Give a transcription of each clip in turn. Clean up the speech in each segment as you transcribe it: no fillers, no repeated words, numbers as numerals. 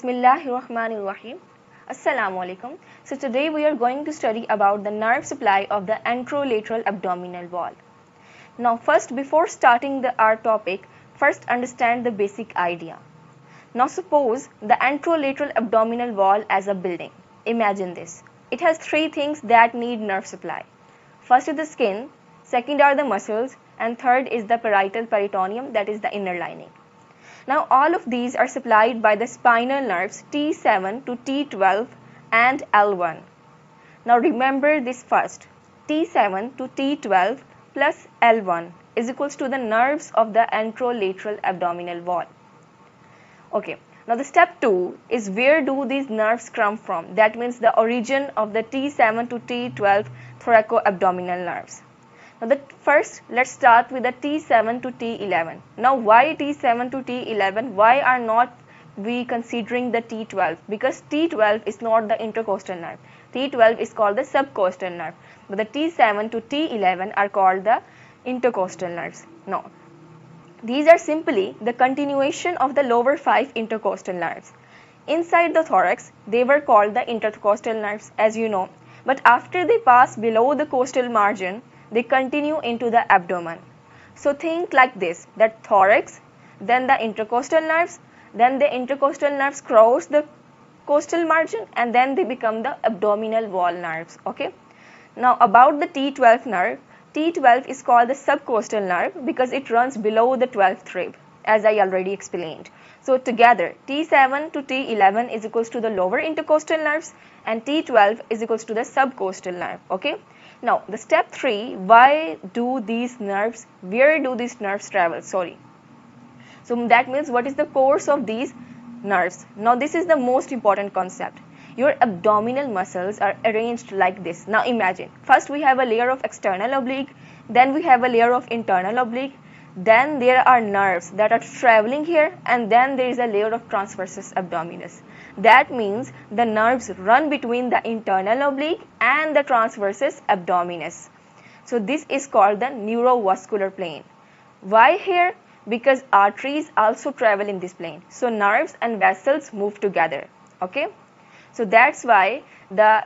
Bismillahirrahmanirrahim. Assalamu alaikum. So today we are going to study about the nerve supply of the anterolateral abdominal wall. Now first, before starting our topic, first understand the basic idea. Now suppose the anterolateral abdominal wall as a building. Imagine this. It has three things that need nerve supply. First is the skin, second are the muscles, and third is the parietal peritoneum, that is the inner lining. Now all of these are supplied by the spinal nerves T7 to T12 and L1. Now remember this first. T7 to T12 plus L1 is equals to the nerves of the anterolateral abdominal wall. Okay. Now the step 2 is where do these nerves come from? That means the origin of the T7 to T12 thoracoabdominal nerves. Now first let's start with the T7 to T11. Now why T7 to T11? Why are not we considering the T12? Because T12 is not the intercostal nerve. T12 is called the subcostal nerve. But the T7 to T11 are called the intercostal nerves. Now these are simply the continuation of the lower 5 intercostal nerves. Inside the thorax they were called the intercostal nerves, as you know. But after they pass below the costal margin, they continue into the abdomen. So think like this, that thorax, then the intercostal nerves, then the intercostal nerves cross the costal margin, and then they become the abdominal wall nerves. Okay. Now about the T12 nerve, T12 is called the subcostal nerve because it runs below the 12th rib, as I already explained. So together T7 to T11 is equals to the lower intercostal nerves and T12 is equals to the subcostal nerve. Okay. Now the step 3, why do these nerves, where do these nerves travel? So that means what is the course of these nerves? Now this is the most important concept. Your abdominal muscles are arranged like this. Now imagine, first we have a layer of external oblique, then we have a layer of internal oblique, then there are nerves that are traveling here, and then there is a layer of transversus abdominis. That means the nerves run between the internal oblique and the transversus abdominis. So this is called the neurovascular plane. Why here? Because arteries also travel in this plane. So nerves and vessels move together. Okay. So that's why the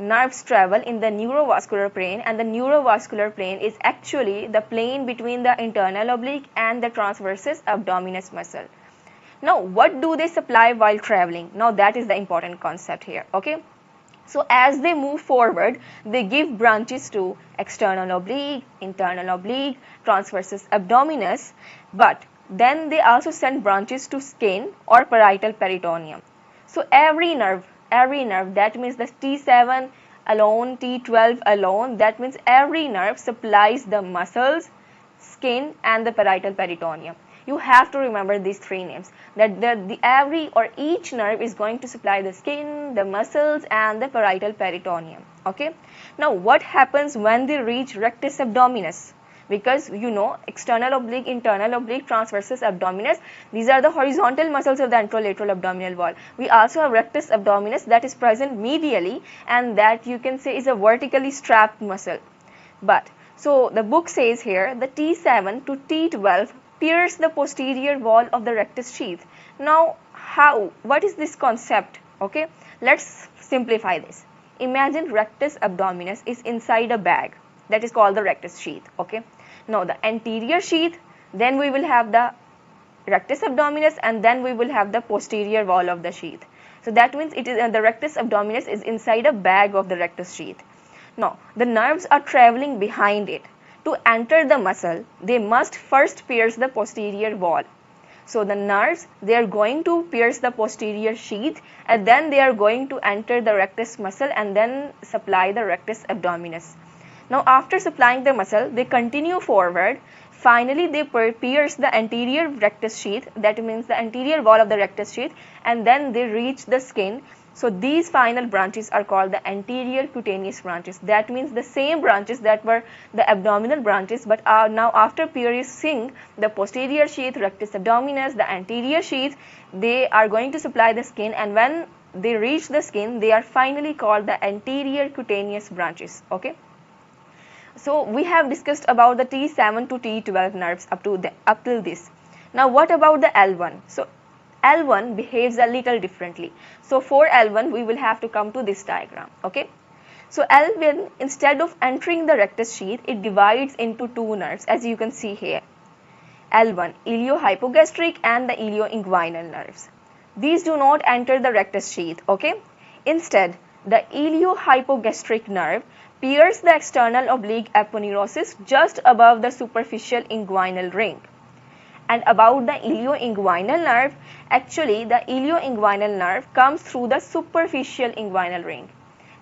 nerves travel in the neurovascular plane, and the neurovascular plane is actually the plane between the internal oblique and the transversus abdominis muscle. Now what do they supply while traveling? Now that is the important concept here. Okay. So as they move forward, they give branches to external oblique, internal oblique, transversus abdominis, but then they also send branches to skin or parietal peritoneum. So every nerve, that means the T7 alone, T12 alone, that means every nerve supplies the muscles, skin and the parietal peritoneum. You have to remember these three names, that every or each nerve is going to supply the skin, the muscles and the parietal peritoneum. Okay. Now what happens when they reach rectus abdominis? Because you know external oblique, internal oblique, transversus abdominis, these are the horizontal muscles of the anterolateral abdominal wall. We also have rectus abdominis that is present medially, and that you can say is a vertically strapped muscle. But so the book says here the T7 to T12 pierce the posterior wall of the rectus sheath. Now how? What is this concept? Okay, let's simplify this. Imagine rectus abdominis is inside a bag that is called the rectus sheath. Okay. Now the anterior sheath, then we will have the rectus abdominis, and then we will have the posterior wall of the sheath. So that means it is the rectus abdominis is inside a bag of the rectus sheath. Now the nerves are traveling behind it. To enter the muscle, they must first pierce the posterior wall. So the nerves, they are going to pierce the posterior sheath, and then they are going to enter the rectus muscle and then supply the rectus abdominis. Now after supplying the muscle, they continue forward. Finally they pierce the anterior rectus sheath, that means the anterior wall of the rectus sheath, and then they reach the skin. So these final branches are called the anterior cutaneous branches. That means the same branches that were the abdominal branches, but are now after piercing the posterior sheath, rectus abdominis, the anterior sheath, they are going to supply the skin, and when they reach the skin, they are finally called the anterior cutaneous branches. Okay. So we have discussed about the T7 to T12 nerves up till this. Now what about the L1? So L1 behaves a little differently. So for L1 we will have to come to this diagram. Okay. So L1, instead of entering the rectus sheath, it divides into two nerves, as you can see here. L1, iliohypogastric and the ilioinguinal nerves. These do not enter the rectus sheath, okay? Instead, the iliohypogastric nerve pierces the external oblique aponeurosis just above the superficial inguinal ring. And about the ilioinguinal nerve, actually the ilioinguinal nerve comes through the superficial inguinal ring.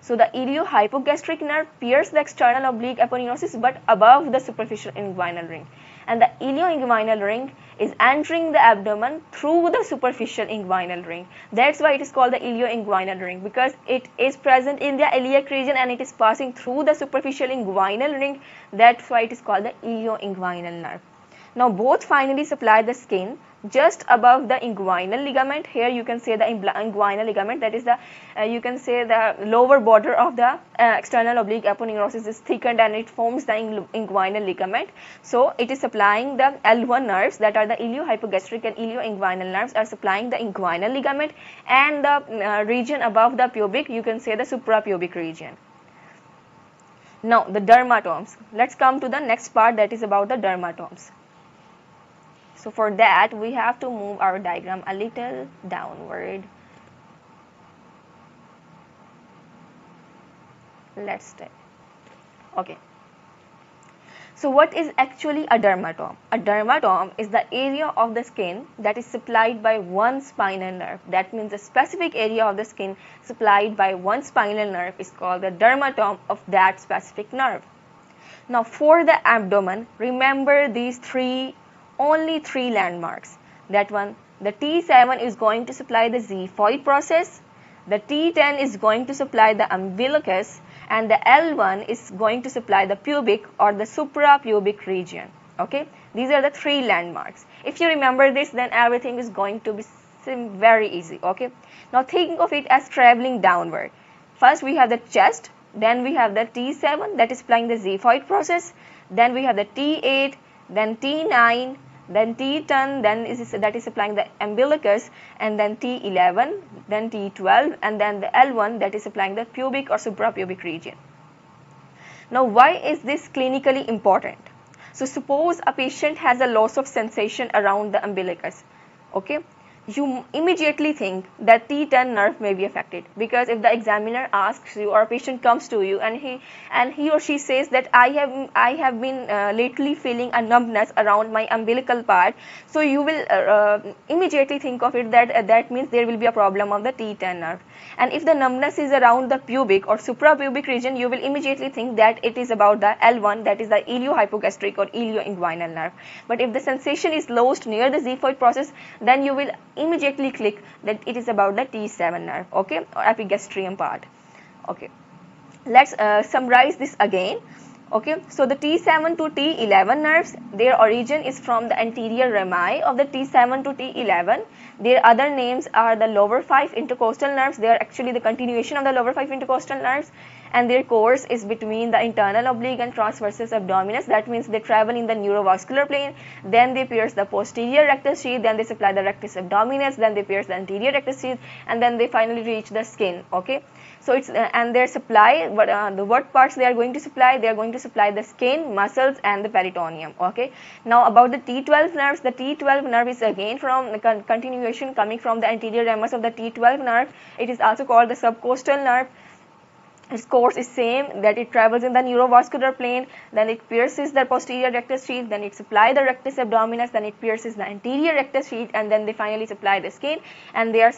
So the iliohypogastric nerve pierces the external oblique aponeurosis but above the superficial inguinal ring. And the ilioinguinal ring is entering the abdomen through the superficial inguinal ring. That's why it is called the ilioinguinal ring, because it is present in the iliac region and it is passing through the superficial inguinal ring. That's why it is called the ilioinguinal nerve. Now both finally supply the skin just above the inguinal ligament. Here you can say the inguinal ligament, that is the you can say the lower border of the external oblique aponeurosis is thickened and it forms the inguinal ligament. So it is supplying the L1 nerves, that are the iliohypogastric and ilioinguinal nerves, are supplying the inguinal ligament, and the region above the pubic, you can say the suprapubic region. Now the dermatomes. Let's come to the next part, that is about the dermatomes. So for that we have to move our diagram a little downward. Let's stay. Okay. So what is actually a dermatome? A dermatome is the area of the skin that is supplied by one spinal nerve. That means a specific area of the skin supplied by one spinal nerve is called the dermatome of that specific nerve. Now for the abdomen, remember these only three landmarks. That one, the T7 is going to supply the xiphoid process, the T10 is going to supply the umbilicus, and the L1 is going to supply the pubic or the suprapubic region. Okay, these are the three landmarks. If you remember this, then everything is going to be very easy. Okay, now think of it as traveling downward. First we have the chest, then we have the T7 that is supplying the xiphoid process, then we have the T8, then T9, then T10, that is supplying the umbilicus, and then T11, then T12, and then the L1 that is supplying the pubic or suprapubic region. Now why is this clinically important? So suppose a patient has a loss of sensation around the umbilicus. Okay, you immediately think that T10 nerve may be affected, because if the examiner asks you or a patient comes to you and he or she says that I have been lately feeling a numbness around my umbilical part, so you will immediately think of it that that means there will be a problem of the T10 nerve. And if the numbness is around the pubic or suprapubic region, you will immediately think that it is about the L1, that is the iliohypogastric or ilioinguinal nerve. But if the sensation is lost near the xiphoid process, then you will immediately click that it is about the T7 nerve, okay, or epigastrium part. Okay, let's summarize this again. Okay, so the T7 to T11 nerves, their origin is from the anterior rami of the T7 to T11. Their other names are the lower 5 intercostal nerves. They are actually the continuation of the lower 5 intercostal nerves, and their course is between the internal oblique and transversus abdominis. That means they travel in the neurovascular plane, then they pierce the posterior rectus sheath, then they supply the rectus abdominis, then they pierce the anterior rectus sheath, and then they finally reach the skin. Okay, so it's and their supply, what parts they are going to supply? They are going to supply the skin, muscles, and the peritoneum. Okay, now about the T12 nerves, the T12 nerve is again from the continuation coming from the anterior ramus of the T12 nerve. It is also called the subcostal nerve. Its course is same, that it travels in the neurovascular plane, then it pierces the posterior rectus sheath, then it supplies the rectus abdominis, then it pierces the anterior rectus sheath, and then they finally supply the skin, and they are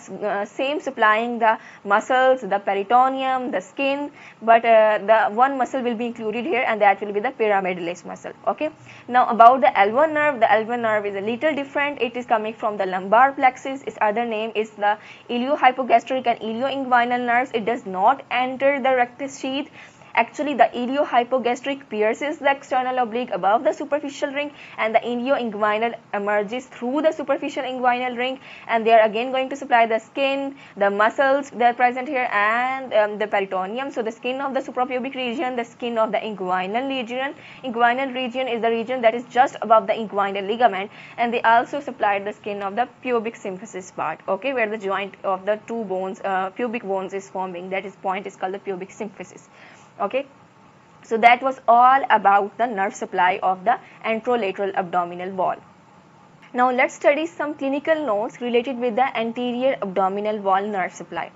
same supplying the muscles, the peritoneum, the skin, but the one muscle will be included here, and that will be the pyramidalis muscle. Okay, now about the L1 nerve, the L1 nerve is a little different. It is coming from the lumbar plexus. Its other name is the iliohypogastric and ilioinguinal nerves. It does not enter the rectus sheath, Actually, the iliohypogastric pierces the external oblique above the superficial ring, and the ilioinguinal emerges through the superficial inguinal ring, and they are again going to supply the skin, the muscles that are present here, and the peritoneum. So the skin of the suprapubic region, the skin of the inguinal region. Inguinal region is the region that is just above the inguinal ligament, and they also supplied the skin of the pubic symphysis part, okay, where the joint of the two bones, pubic bones is forming. That is point is called the pubic symphysis. Okay, so that was all about the nerve supply of the anterolateral abdominal wall. Now let's study some clinical notes related with the anterior abdominal wall nerve supply.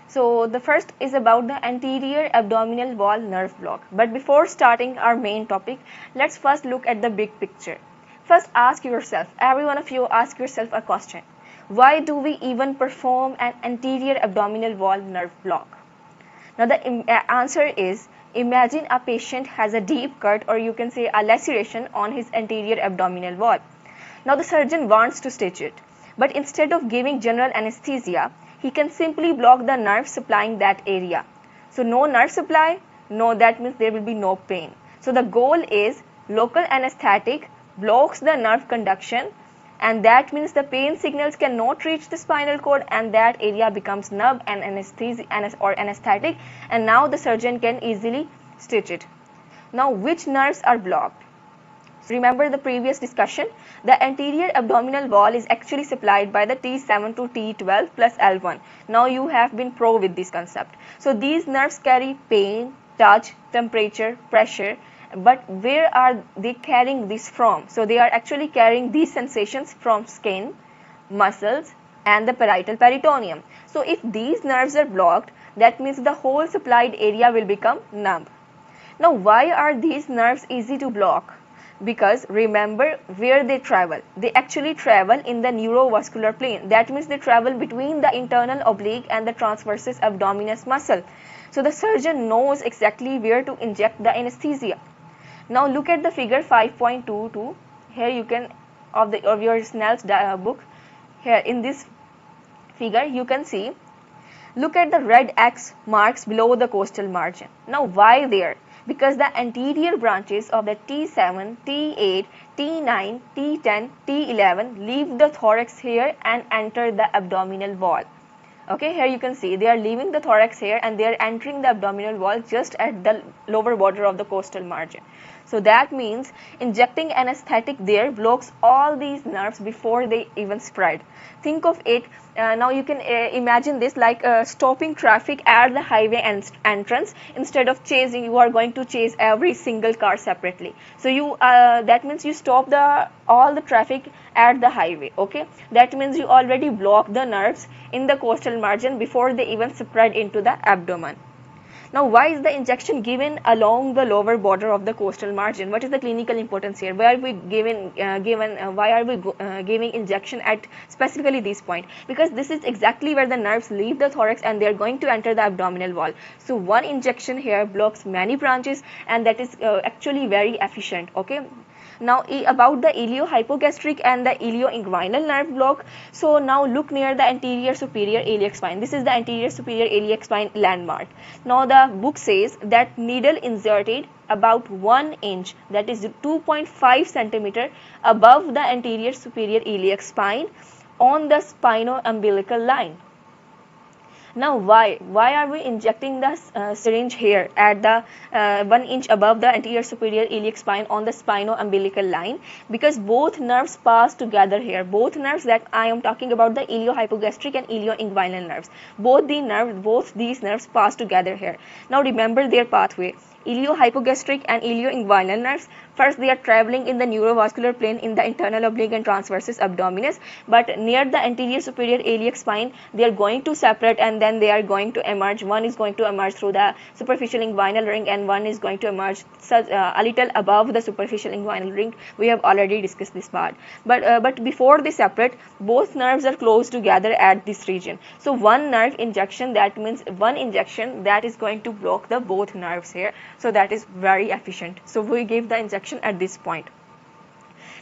So the first is about the anterior abdominal wall nerve block. But before starting our main topic, let's first look at the big picture. First, ask yourself, every one of you ask yourself a question. Why do we even perform an anterior abdominal wall nerve block? Now the answer is, imagine a patient has a deep cut, or you can say a laceration on his anterior abdominal wall. Now the surgeon wants to stitch it, but instead of giving general anesthesia, he can simply block the nerve supplying that area. So no nerve supply, no, that means there will be no pain. So the goal is local anesthetic blocks the nerve conduction, and that means the pain signals cannot reach the spinal cord, and that area becomes numb and anesthetic, and now the surgeon can easily stitch it. Now which nerves are blocked? Remember the previous discussion, the anterior abdominal wall is actually supplied by the T7 to T12 plus L1. Now you have been pro with this concept. So these nerves carry pain, touch, temperature, pressure, but where are they carrying this from? So they are actually carrying these sensations from skin, muscles, and the parietal peritoneum. So if these nerves are blocked, that means the whole supplied area will become numb. Now why are these nerves easy to block? Because remember where they travel. They actually travel in the neurovascular plane. That means they travel between the internal oblique and the transversus abdominis muscle. So the surgeon knows exactly where to inject the anesthesia. Now look at the figure 5.22. Here you can, of your Snell's book, here in this figure you can see, look at the red X marks below the costal margin. Now why there? Because the anterior branches of the T7, T8, T9, T10, T11 leave the thorax here and enter the abdominal wall. Okay, here you can see they are leaving the thorax here and they are entering the abdominal wall just at the lower border of the costal margin. So that means injecting anesthetic there blocks all these nerves before they even spread. Think of it, now you can imagine this like stopping traffic at the highway entrance. Instead of chasing, you are going to chase every single car separately. So you that means you stop all the traffic at the highway. Okay, that means you already block the nerves in the costal margin before they even spread into the abdomen. Now why is the injection given along the lower border of the costal margin? What is the clinical importance here? Why are we giving injection at specifically this point? Because this is exactly where the nerves leave the thorax and they are going to enter the abdominal wall. So one injection here blocks many branches, and that is actually very efficient. Okay. Now about the iliohypogastric and the ilioinguinal nerve block. So now look near the anterior superior iliac spine. This is the anterior superior iliac spine landmark. Now the book says that needle inserted about 1 inch, that is 2.5 centimeter above the anterior superior iliac spine on the spino-umbilical line. Now why are we injecting the syringe here at the 1 inch above the anterior superior iliac spine on the spino-umbilical line? Because both nerves pass together here. Both nerves that I am talking about, the iliohypogastric and ilioinguinal nerves, both these nerves pass together here. Now remember their pathway. Iliohypogastric and ilioinguinal nerves, first they are traveling in the neurovascular plane in the internal oblique and transversus abdominis, but near the anterior superior iliac spine they are going to separate and then they are going to emerge. One is going to emerge through the superficial inguinal ring and one is going to emerge a little above the superficial inguinal ring. We have already discussed this part, but before they separate, both nerves are close together at this region. So one nerve injection, that means one injection that is going to block the both nerves here. So that is very efficient. So we give the injection at this point.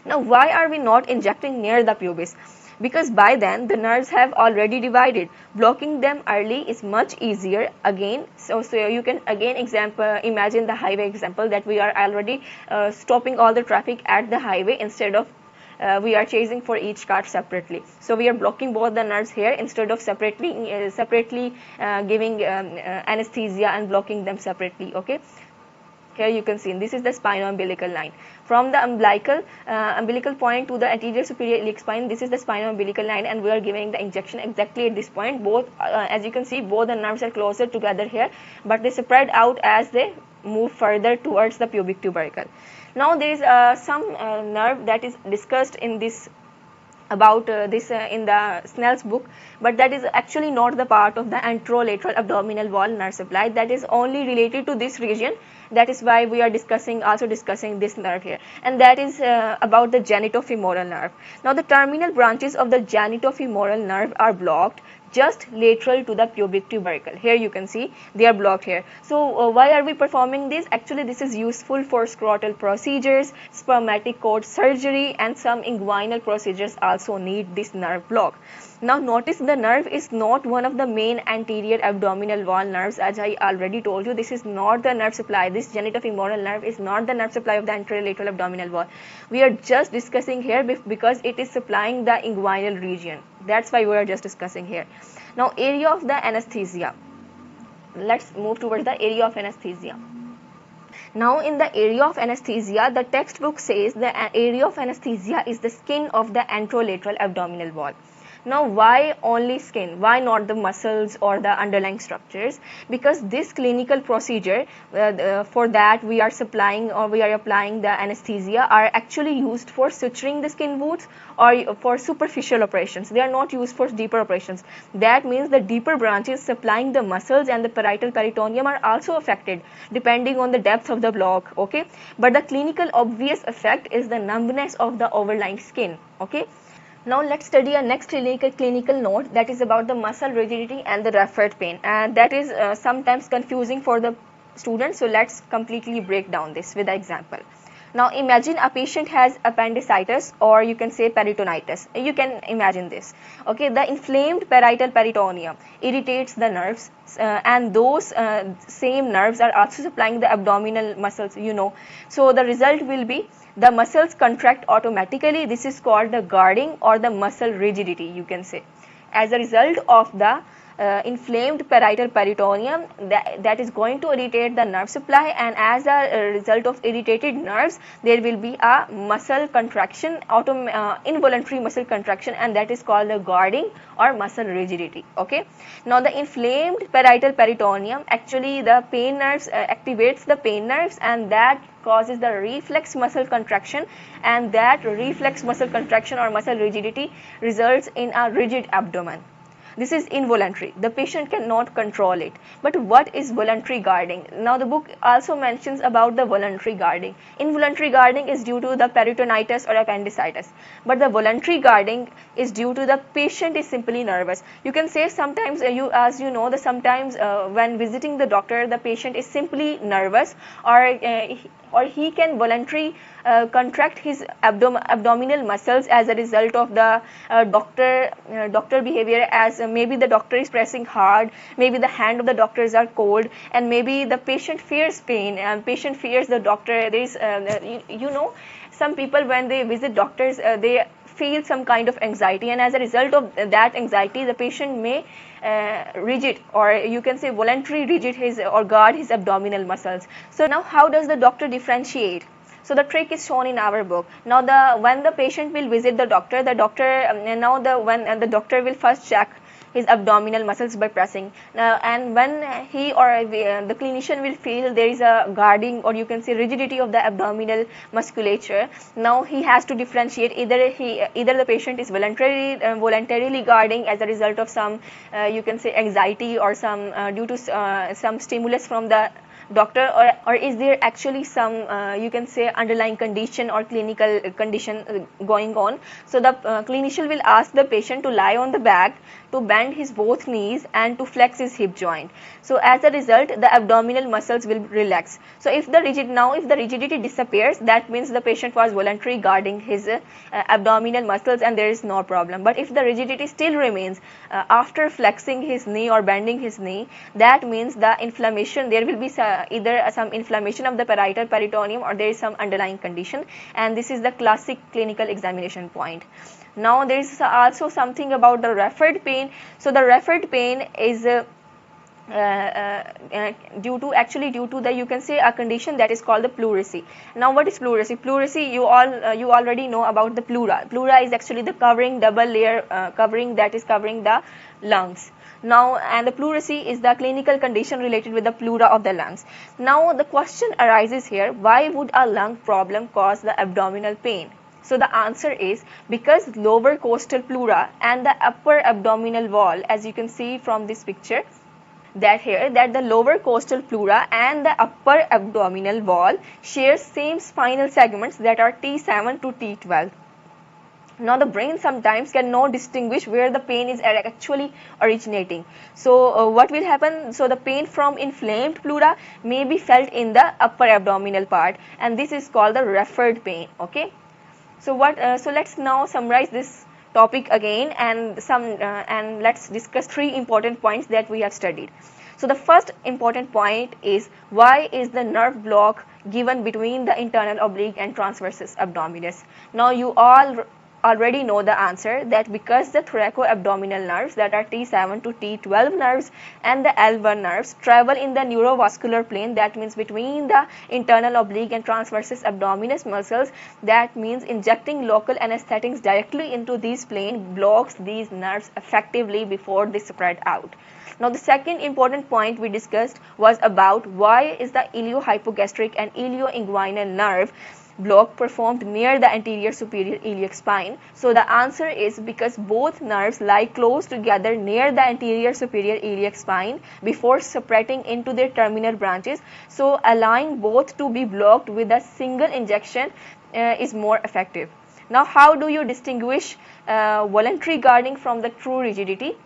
Now why are we not injecting near the pubis? because by then the nerves have already divided. Blocking them early is much easier again. So you can again imagine the highway example, that we are already stopping all the traffic at the highway instead of we are chasing for each car separately. So we are blocking both the nerves here instead of separately giving anesthesia and blocking them separately. Okay. Here you can see this is the spino-umbilical line. From the umbilical point to the anterior superior iliac spine, this is the spino-umbilical line, and we are giving the injection exactly at this point. Both, as you can see, both the nerves are closer together here, but they spread out as they move further towards the pubic tubercle. Now there is some nerve that is discussed in this about this in the Snell's book, but that is actually not the part of the anterolateral abdominal wall nerve supply. That is only related to this region. That is why we are also discussing this nerve here, and that is about the genitofemoral nerve. Now the terminal branches of the genitofemoral nerve are blocked just lateral to the pubic tubercle. Here you can see they are blocked here. So why are we performing this? Actually this is useful for scrotal procedures, spermatic cord surgery, and some inguinal procedures also need this nerve block. Now notice the nerve is not one of the main anterior abdominal wall nerves. As I already told you, this is not the nerve supply. This genitofemoral nerve is not the nerve supply of the anterolateral abdominal wall. We are just discussing here because it is supplying the inguinal region. That's why we are just discussing here. Now area of the anesthesia. Let's move towards the area of anesthesia. Now in the area of anesthesia, the textbook says the area of anesthesia is the skin of the anterolateral abdominal wall. Now why only skin? Why not the muscles or the underlying structures? Because this clinical procedure, for that we are applying the anesthesia, are actually used for suturing the skin wounds or for superficial operations. They are not used for deeper operations. That means the deeper branches supplying the muscles and the parietal peritoneum are also affected depending on the depth of the block. Okay, but the clinical obvious effect is the numbness of the overlying skin. Okay. Now let's study a next clinical note, that is about the muscle rigidity and the referred pain, and that is sometimes confusing for the students. So let's completely break down this with an example. Now imagine a patient has appendicitis, or you can say peritonitis. You can imagine this. Okay, the inflamed parietal peritoneum irritates the nerves, and those same nerves are also supplying the abdominal muscles, you know. So the result will be the muscles contract automatically. This is called the guarding or the muscle rigidity, you can say. As a result of the inflamed parietal peritoneum, that is going to irritate the nerve supply, and as a result of irritated nerves there will be a muscle contraction, involuntary muscle contraction, and that is called the guarding or muscle rigidity. Okay. Now the inflamed parietal peritoneum, actually the pain nerves activates the pain nerves, and that causes the reflex muscle contraction, and that reflex muscle contraction or muscle rigidity results in a rigid abdomen. This is involuntary. The patient cannot control it. But what is voluntary guarding? Now the book also mentions about the voluntary guarding. Involuntary guarding is due to the peritonitis or appendicitis. But the voluntary guarding is due to the patient is simply nervous. You can say sometimes as you know, sometimes when visiting the doctor, the patient is simply nervous, or he can voluntarily contract his abdominal muscles as a result of the doctor behavior, as maybe the doctor is pressing hard, maybe the hand of the doctors are cold, and maybe the patient fears pain and patient fears the doctor. There is you know, some people when they visit doctors they feel some kind of anxiety, and as a result of that anxiety the patient may rigid, or you can say voluntarily rigid his or guard his abdominal muscles. So now how does the doctor differentiate? So the trick is shown in our book. Now when the patient will visit the doctor, when the doctor will first check his abdominal muscles by pressing, and when he or the clinician will feel there is a guarding, or you can say rigidity of the abdominal musculature, now he has to differentiate either the patient is voluntarily guarding as a result of some you can say anxiety, or some due to some stimulus from the doctor, or is there actually some you can say underlying condition or clinical condition going on. So the clinician will ask the patient to lie on the back, to bend his both knees and to flex his hip joint. So as a result, the abdominal muscles will relax. So if the rigidity disappears, that means the patient was voluntarily guarding his abdominal muscles and there is no problem. But if the rigidity still remains after flexing his knee or bending his knee, that means the inflammation, there will be either some inflammation of the parietal peritoneum or there is some underlying condition, and this is the classic clinical examination point. Now there is also something about the referred pain. So the referred pain is due to the, you can say, a condition that is called the pleurisy. Now what is pleurisy? Pleurisy, you already know about the pleura. Pleura is actually the covering, double layer covering that is covering the lungs. Now, and the pleurisy is the clinical condition related with the pleura of the lungs. Now the question arises here, why would a lung problem cause the abdominal pain? So the answer is because lower costal pleura and the upper abdominal wall, as you can see from this picture, that the lower costal pleura and the upper abdominal wall share same spinal segments that are T7 to T12. Now the brain sometimes cannot distinguish where the pain is actually originating. So what will happen? So the pain from inflamed pleura may be felt in the upper abdominal part, and this is called the referred pain. Okay. So let's now summarize this topic again and let's discuss 3 important points that we have studied. So the first important point is, why is the nerve block given between the internal oblique and transversus abdominis? Now you all already know the answer, that because the thoracoabdominal nerves, that are T7 to T12 nerves, and the L1 nerves travel in the neurovascular plane, that means between the internal oblique and transversus abdominis muscles, that means injecting local anesthetics directly into these plane blocks these nerves effectively before they spread out. Now the second important point we discussed was about why is the iliohypogastric and ilioinguinal nerve block performed near the anterior superior iliac spine. So the answer is because both nerves lie close together near the anterior superior iliac spine before separating into their terminal branches. So allowing both to be blocked with a single injection is more effective. Now how do you distinguish voluntary guarding from the true rigidity?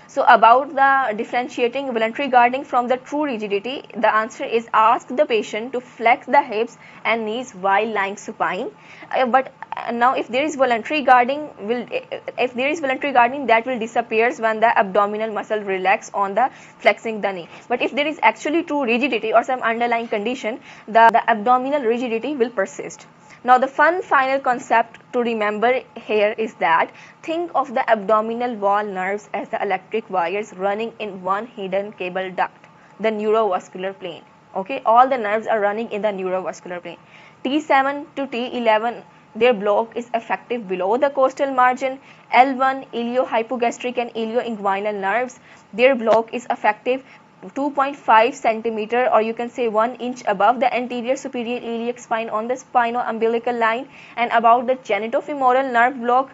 So about the differentiating voluntary guarding from the true rigidity, the answer is, ask the patient to flex the hips and knees while lying supine. But now if there is voluntary guarding, that will disappear when the abdominal muscle relax on the flexing the knee. But if there is actually true rigidity or some underlying condition, the abdominal rigidity will persist. Now the final concept to remember here is that think of the abdominal wall nerves as the electric wires running in one hidden cable duct, the neurovascular plane. Okay, all the nerves are running in the neurovascular plane. T7 to T11, their block is effective below the costal margin. L1, iliohypogastric and ilioinguinal nerves, their block is effective 2.5 centimeter, or you can say 1 inch above the anterior superior iliac spine on the spino-umbilical line. And about the genitofemoral nerve block,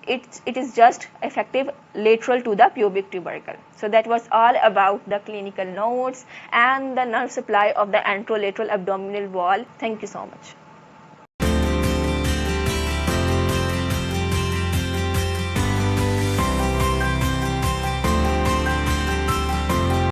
it is just effective lateral to the pubic tubercle. So that was all about the clinical notes and the nerve supply of the anterolateral abdominal wall. Thank you so much.